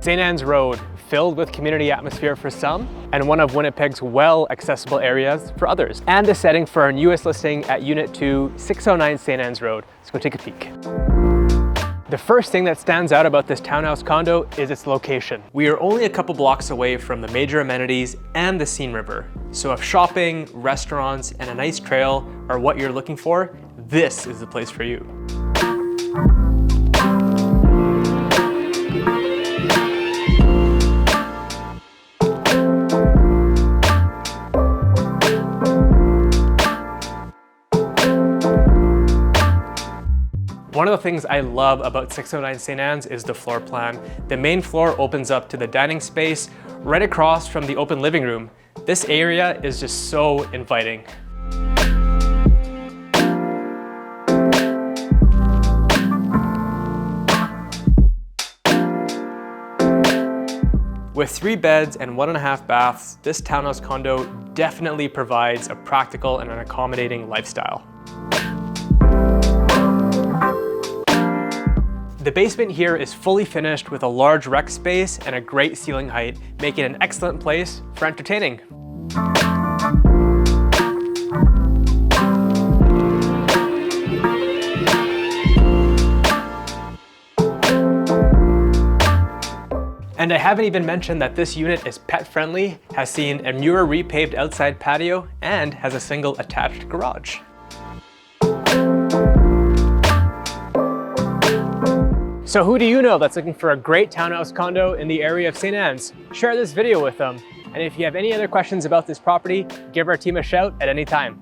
St. Anne's Road, filled with community atmosphere for some, and one of Winnipeg's well-accessible areas for others. And the setting for our newest listing at Unit 2, 609 St. Anne's Road. Let's go take a peek. The first thing that stands out about this townhouse condo is its location. We are only a couple blocks away from the major amenities and the Seine River. So if shopping, restaurants, and a nice trail are what you're looking for, this is the place for you. One of the things I love about 609 St. Anne's is the floor plan. The main floor opens up to the dining space right across from the open living room. This area is just so inviting. With 3 beds and 1.5 baths, this townhouse condo definitely provides a practical and an accommodating lifestyle. The basement here is fully finished with a large rec space and a great ceiling height, making it an excellent place for entertaining. And I haven't even mentioned that this unit is pet friendly, has seen a newer repaved outside patio, and has a single attached garage. So who do you know that's looking for a great townhouse condo in the area of St. Anne's? Share this video with them. And if you have any other questions about this property, give our team a shout at any time.